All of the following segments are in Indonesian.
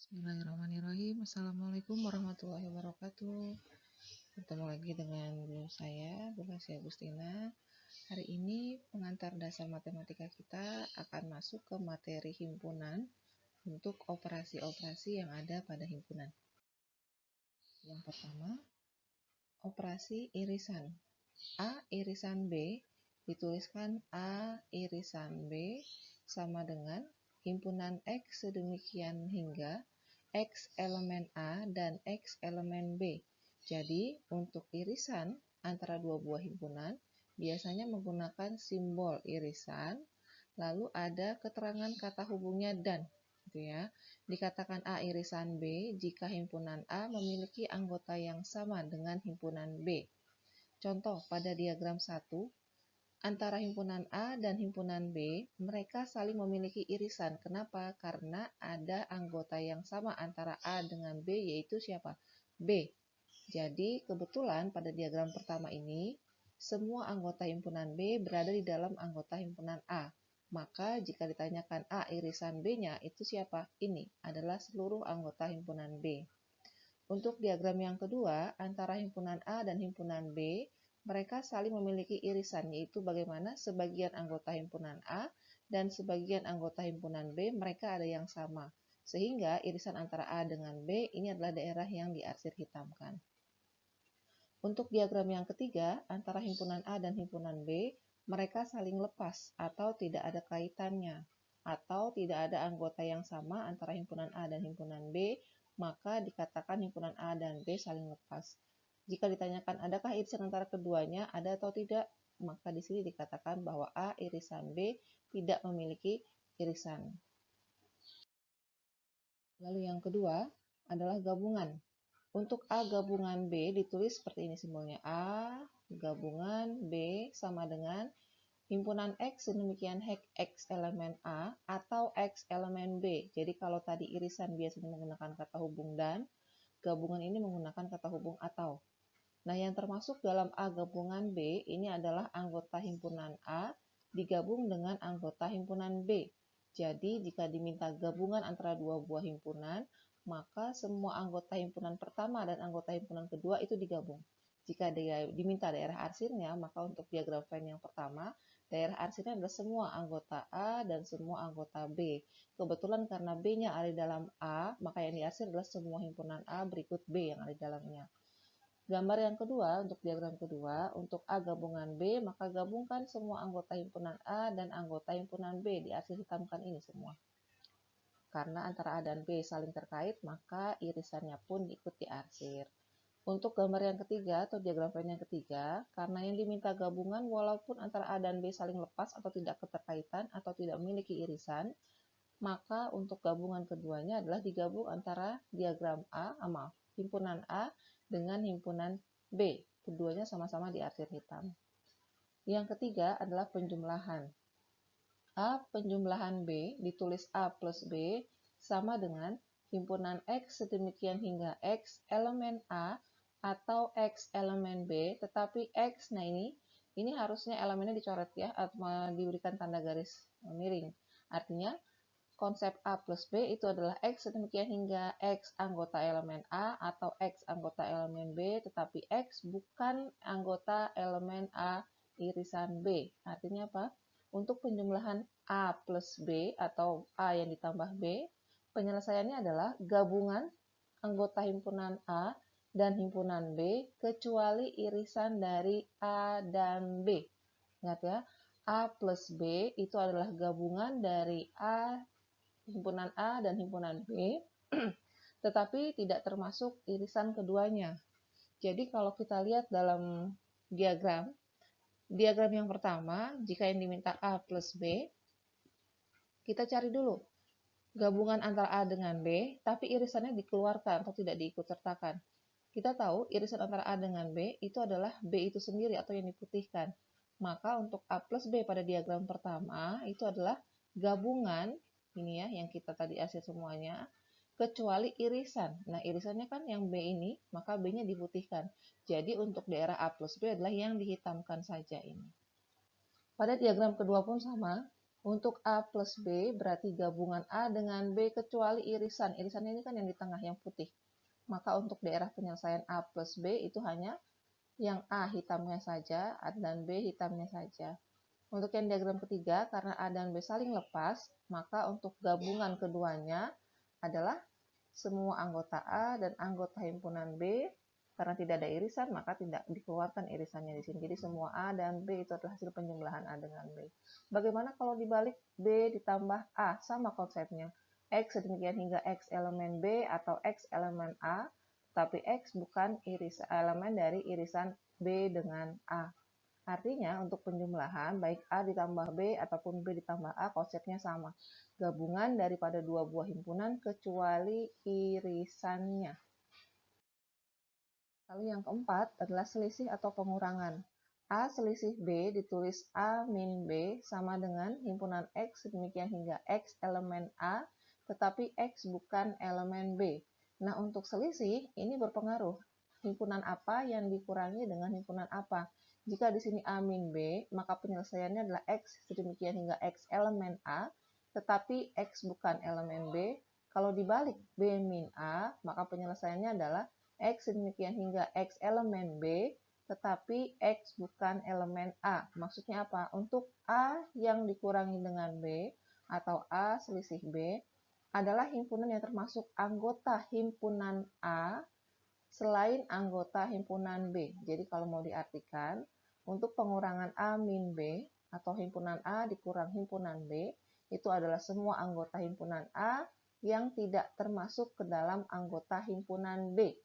Bismillahirrahmanirrahim. Assalamualaikum warahmatullahi wabarakatuh. Bertemu lagi dengan guru saya, Bu Lasya Agustina. Hari ini pengantar dasar matematika kita akan masuk ke materi himpunan untuk operasi-operasi yang ada pada himpunan. Yang pertama, operasi irisan. A irisan B dituliskan A irisan B sama dengan himpunan X sedemikian hingga X elemen A dan X elemen B. Jadi, untuk irisan antara dua buah himpunan, biasanya menggunakan simbol irisan, lalu ada keterangan kata hubungnya dan. Gitu ya. Dikatakan A irisan B jika himpunan A memiliki anggota yang sama dengan himpunan B. Contoh, pada diagram 1, antara himpunan A dan himpunan B, mereka saling memiliki irisan. Kenapa? Karena ada anggota yang sama antara A dengan B, yaitu siapa? B. Jadi, kebetulan pada diagram pertama ini, semua anggota himpunan B berada di dalam anggota himpunan A. Maka, jika ditanyakan A irisan B-nya, itu siapa? Ini adalah seluruh anggota himpunan B. Untuk diagram yang kedua, antara himpunan A dan himpunan B, mereka saling memiliki irisan, yaitu bagaimana sebagian anggota himpunan A dan sebagian anggota himpunan B, mereka ada yang sama. Sehingga irisan antara A dengan B ini adalah daerah yang diarsir hitamkan. Untuk diagram yang ketiga, antara himpunan A dan himpunan B, mereka saling lepas atau tidak ada kaitannya, atau tidak ada anggota yang sama antara himpunan A dan himpunan B, maka dikatakan himpunan A dan B saling lepas. Jika ditanyakan adakah irisan antara keduanya, ada atau tidak, maka di sini dikatakan bahwa A irisan B tidak memiliki irisan. Lalu yang kedua adalah gabungan. Untuk A gabungan B ditulis seperti ini simbolnya. A gabungan B sama dengan himpunan X sedemikian X elemen A atau X elemen B. Jadi kalau tadi irisan biasanya menggunakan kata hubung dan, gabungan ini menggunakan kata hubung atau. Nah, yang termasuk dalam A gabungan B ini adalah anggota himpunan A digabung dengan anggota himpunan B. Jadi, jika diminta gabungan antara dua buah himpunan, maka semua anggota himpunan pertama dan anggota himpunan kedua itu digabung. Jika diminta daerah arsirnya, maka untuk diagram Venn yang pertama, daerah arsirnya adalah semua anggota A dan semua anggota B. Kebetulan karena B-nya ada di dalam A, maka yang diarsir adalah semua himpunan A berikut B yang ada di dalamnya. Gambar yang kedua, untuk diagram kedua, untuk A gabungan B, maka gabungkan semua anggota himpunan A dan anggota himpunan B, diarsir hitamkan ini semua. Karena antara A dan B saling terkait, maka irisannya pun ikut diarsir. Untuk gambar yang ketiga, atau diagram Venn yang ketiga, karena yang diminta gabungan walaupun antara A dan B saling lepas atau tidak keterkaitan atau tidak memiliki irisan, maka untuk gabungan keduanya adalah digabung antara diagram himpunan A dengan himpunan B. Keduanya sama-sama diarsir hitam. Yang ketiga adalah penjumlahan. A penjumlahan B ditulis A plus B sama dengan himpunan X sedemikian hingga X elemen A atau X elemen B, tetapi X, nah ini harusnya elemennya dicoret ya, atau diberikan tanda garis miring. Artinya, konsep A plus B itu adalah X sedemikian hingga X anggota elemen A atau X anggota elemen B, tetapi X bukan anggota elemen A irisan B. Artinya apa? Untuk penjumlahan A plus B atau A yang ditambah B, penyelesaiannya adalah gabungan anggota himpunan A dan himpunan B kecuali irisan dari A dan B. Ingat ya, A plus B itu adalah gabungan dari himpunan A dan himpunan B, tetapi tidak termasuk irisan keduanya. Jadi kalau kita lihat dalam diagram yang pertama, jika yang diminta A plus B, kita cari dulu gabungan antara A dengan B, tapi irisannya dikeluarkan atau tidak diikutsertakan. Kita tahu irisan antara A dengan B itu adalah B itu sendiri atau yang diputihkan. Maka untuk A plus B pada diagram pertama itu adalah gabungan, ini ya yang kita tadi arsir semuanya, kecuali irisan. Nah, irisannya kan yang B ini, maka B-nya diputihkan. Jadi untuk daerah A plus B adalah yang dihitamkan saja ini. Pada diagram kedua pun sama, Untuk A plus B berarti gabungan A dengan B kecuali irisan. Irisannya ini kan yang di tengah yang putih. Maka untuk daerah penyelesaian A plus B itu hanya yang A hitamnya saja dan B hitamnya saja. Untuk yang diagram ketiga, karena A dan B saling lepas, maka untuk gabungan keduanya adalah semua anggota A dan anggota himpunan B. Karena tidak ada irisan, maka tidak dikeluarkan irisannya di sini. Jadi semua A dan B itu adalah hasil penjumlahan A dengan B. Bagaimana kalau dibalik B ditambah A? Sama konsepnya. X sedemikian hingga X elemen B atau X elemen A, tapi X bukan elemen dari irisan B dengan A. Artinya untuk penjumlahan baik A ditambah B ataupun B ditambah A konsepnya sama. Gabungan daripada dua buah himpunan kecuali irisannya. Lalu yang keempat adalah selisih atau pengurangan. A selisih B ditulis A min B sama dengan himpunan X demikian hingga X elemen A, tetapi X bukan elemen B. Nah, untuk selisih ini berpengaruh. Himpunan apa yang dikurangi dengan himpunan apa? Jika di sini A min B, maka penyelesaiannya adalah X sedemikian hingga X elemen A, tetapi X bukan elemen B. Kalau dibalik B min A, maka penyelesaiannya adalah X demikian hingga X elemen B, tetapi X bukan elemen A. Maksudnya apa? Untuk A yang dikurangi dengan B atau A selisih B adalah himpunan yang termasuk anggota himpunan A selain anggota himpunan B. Jadi kalau mau diartikan, untuk pengurangan A min B atau himpunan A dikurang himpunan B, itu adalah semua anggota himpunan A yang tidak termasuk ke dalam anggota himpunan B.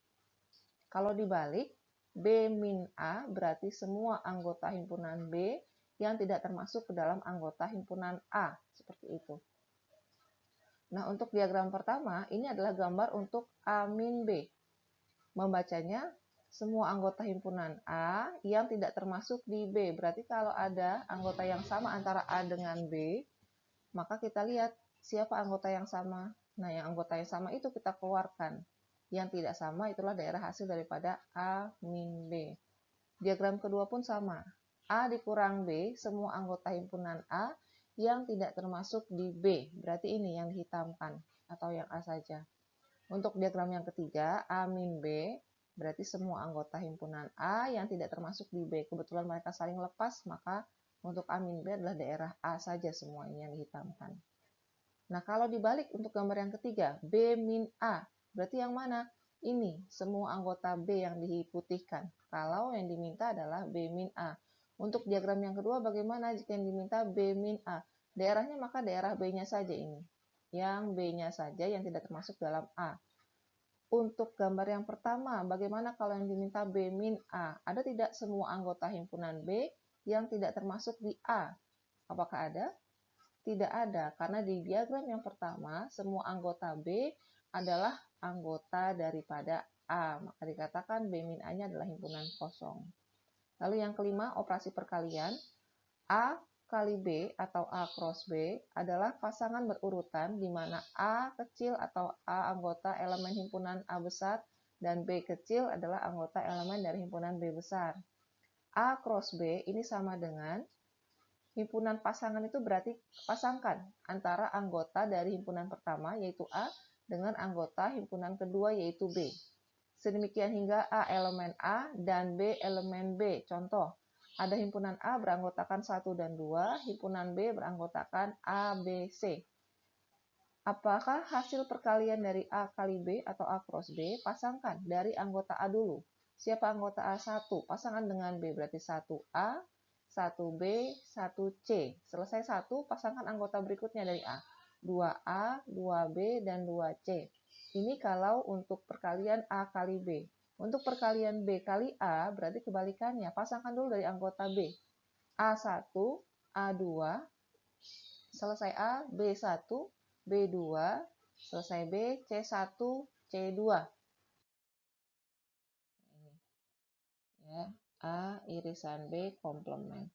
Kalau dibalik, B min A berarti semua anggota himpunan B yang tidak termasuk ke dalam anggota himpunan A. Seperti itu. Nah, untuk diagram pertama, ini adalah gambar untuk A min B. Membacanya, semua anggota himpunan A yang tidak termasuk di B. Berarti kalau ada anggota yang sama antara A dengan B, maka kita lihat siapa anggota yang sama. Nah, yang anggota yang sama itu kita keluarkan. Yang tidak sama itulah daerah hasil daripada A min B. Diagram kedua pun sama. A dikurang B, semua anggota himpunan A yang tidak termasuk di B. Berarti ini yang dihitamkan atau yang A saja. Untuk diagram yang ketiga, A min B, berarti semua anggota himpunan A yang tidak termasuk di B. Kebetulan mereka saling lepas, maka untuk A min B adalah daerah A saja semua ini yang dihitamkan. Nah, kalau dibalik untuk gambar yang ketiga, B min A, berarti yang mana? Ini, semua anggota B yang diputihkan. Kalau yang diminta adalah B min A. Untuk diagram yang kedua, bagaimana jika yang diminta B min A? Daerahnya maka daerah B-nya saja ini. Yang B-nya saja yang tidak termasuk dalam A. Untuk gambar yang pertama, bagaimana kalau yang diminta B min A? Ada tidak semua anggota himpunan B yang tidak termasuk di A? Apakah ada? Tidak ada, karena di diagram yang pertama, semua anggota B adalah anggota daripada A. Maka dikatakan B min A-nya adalah himpunan kosong. Lalu yang kelima, operasi perkalian. A kali B atau A cross B adalah pasangan berurutan di mana A kecil atau A anggota elemen himpunan A besar dan B kecil adalah anggota elemen dari himpunan B besar. A cross B ini sama dengan himpunan pasangan itu berarti pasangkan antara anggota dari himpunan pertama yaitu A dengan anggota himpunan kedua yaitu B. Sedemikian hingga A elemen A dan B elemen B. Contoh, ada himpunan A beranggotakan 1 dan 2, himpunan B beranggotakan A, B, C. Apakah hasil perkalian dari A kali B atau A cross B? Pasangkan dari anggota A dulu. Siapa anggota A1? Pasangan dengan B berarti 1A, 1B, 1C. Selesai 1, pasangkan anggota berikutnya dari A. 2A, 2B, dan 2C. Ini kalau untuk perkalian A kali B. Untuk perkalian B kali A berarti kebalikannya. Pasangkan dulu dari anggota B. A1, A2, selesai A, B1, B2, selesai B, C1, C2. Ini ya, A irisan B komplement.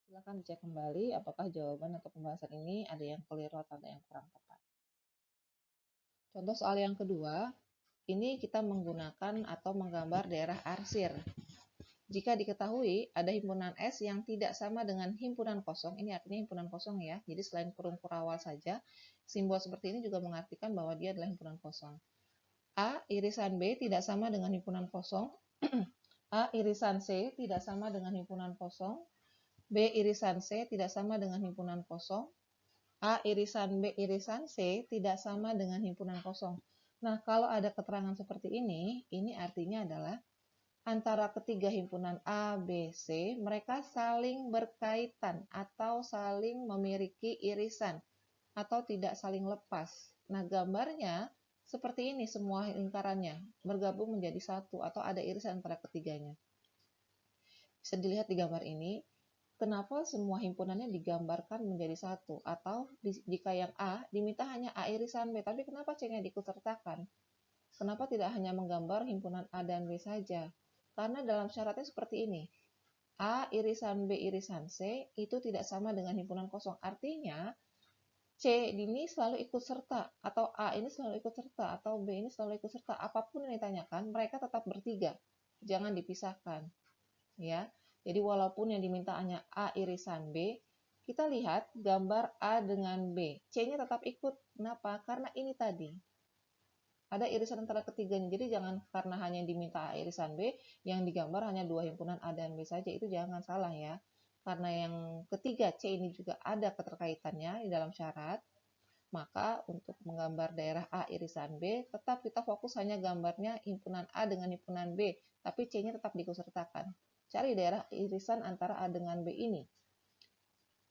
Silakan dicek kembali apakah jawaban atau pembahasan ini ada yang keliru atau ada yang kurang tepat. Contoh soal yang kedua, ini kita menggunakan atau menggambar daerah arsir. Jika diketahui ada himpunan S yang tidak sama dengan himpunan kosong, ini artinya himpunan kosong ya, jadi selain kurung kurawal saja, simbol seperti ini juga mengartikan bahwa dia adalah himpunan kosong. A irisan B tidak sama dengan himpunan kosong, A irisan C tidak sama dengan himpunan kosong, B irisan C tidak sama dengan himpunan kosong, A irisan B irisan C tidak sama dengan himpunan kosong. Nah, kalau ada keterangan seperti ini artinya adalah antara ketiga himpunan A, B, C, mereka saling berkaitan atau saling memiliki irisan atau tidak saling lepas. Nah, gambarnya seperti ini semua lingkarannya bergabung menjadi satu atau ada irisan antara ketiganya. Bisa dilihat di gambar ini, kenapa semua himpunannya digambarkan menjadi satu, atau jika yang A diminta hanya A irisan B, tapi kenapa C-nya diikutsertakan? Kenapa tidak hanya menggambar himpunan A dan B saja? Karena dalam syaratnya seperti ini, A irisan B irisan C itu tidak sama dengan himpunan kosong. Artinya, C ini selalu ikut serta, atau A ini selalu ikut serta, atau B ini selalu ikut serta. Apapun yang ditanyakan, mereka tetap bertiga. Jangan dipisahkan. Ya. Jadi walaupun yang diminta hanya A irisan B, kita lihat gambar A dengan B. C-nya tetap ikut. Kenapa? Karena ini tadi. Ada irisan antara ketiganya, jadi jangan karena hanya diminta A irisan B, yang digambar hanya dua himpunan A dan B saja, itu jangan salah ya. Karena yang ketiga C ini juga ada keterkaitannya di dalam syarat, maka untuk menggambar daerah A irisan B, tetap kita fokus hanya gambarnya himpunan A dengan himpunan B, tapi C-nya tetap diikutsertakan. Cari daerah irisan antara A dengan B ini.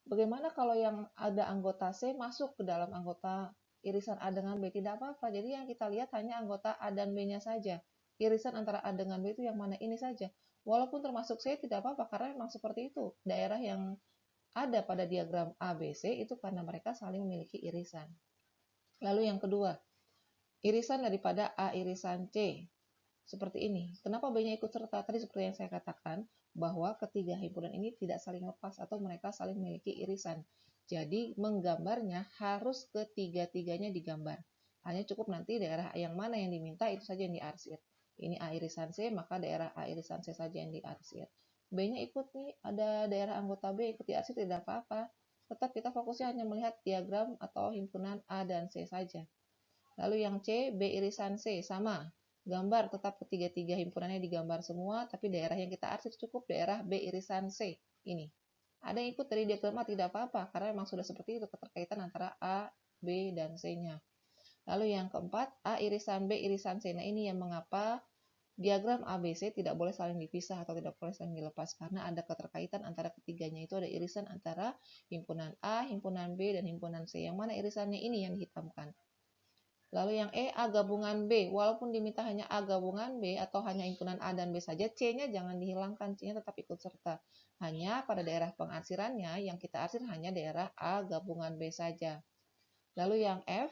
Bagaimana kalau yang ada anggota C masuk ke dalam anggota irisan A dengan B? Tidak apa-apa. Jadi yang kita lihat hanya anggota A dan B-nya saja. Irisan antara A dengan B itu yang mana ini saja. Walaupun termasuk C tidak apa-apa karena memang seperti itu. Daerah yang ada pada diagram ABC itu karena mereka saling memiliki irisan. Lalu yang kedua, irisan daripada A irisan C. Seperti ini. Kenapa B-nya ikut serta? Tadi seperti yang saya katakan, bahwa ketiga himpunan ini tidak saling lepas atau mereka saling memiliki irisan. Jadi menggambarnya harus ketiga-tiganya digambar. Hanya cukup nanti daerah yang mana yang diminta itu saja yang diarsir. Ini A irisan C, maka daerah A irisan C saja yang diarsir. B-nya ikut nih, ada daerah anggota B ikut diarsir tidak apa-apa. Tetap kita fokusnya hanya melihat diagram atau himpunan A dan C saja. Lalu yang C, B irisan C, sama. Gambar tetap ketiga-tiga himpunannya digambar semua, tapi daerah yang kita arsir cukup daerah B irisan C. Ini. Ada yang ikut dari diagram A tidak apa-apa, karena memang sudah seperti itu keterkaitan antara A, B, dan C-nya. Lalu yang keempat, A irisan B irisan C. Nah ini yang mengapa diagram ABC tidak boleh saling dipisah atau tidak boleh saling dilepas, karena ada keterkaitan antara ketiganya itu ada irisan antara himpunan A, himpunan B, dan himpunan C. Yang mana irisannya ini yang dihitamkan. Lalu yang E, A gabungan B. Walaupun diminta hanya A gabungan B atau hanya himpunan A dan B saja, C-nya jangan dihilangkan, C-nya tetap ikut serta. Hanya pada daerah pengarsirannya yang kita arsir hanya daerah A gabungan B saja. Lalu yang F,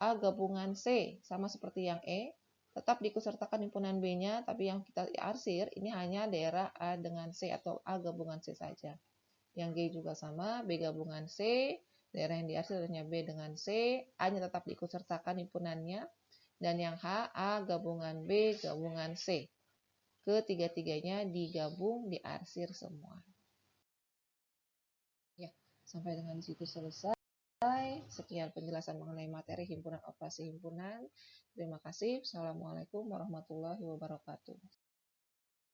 A gabungan C, sama seperti yang E, tetap diikutsertakan himpunan B-nya, tapi yang kita arsir ini hanya daerah A dengan C atau A gabungan C saja. Yang G juga sama, B gabungan C, daerah yang diarsir hanya B dengan C, A-nya tetap diikutsertakan himpunannya, dan yang H, A gabungan B gabungan C. Ketiga-tiganya digabung, diarsir semua. Ya, sampai dengan di situ selesai. Sekian penjelasan mengenai materi himpunan operasi himpunan. Terima kasih. Assalamualaikum warahmatullahi wabarakatuh.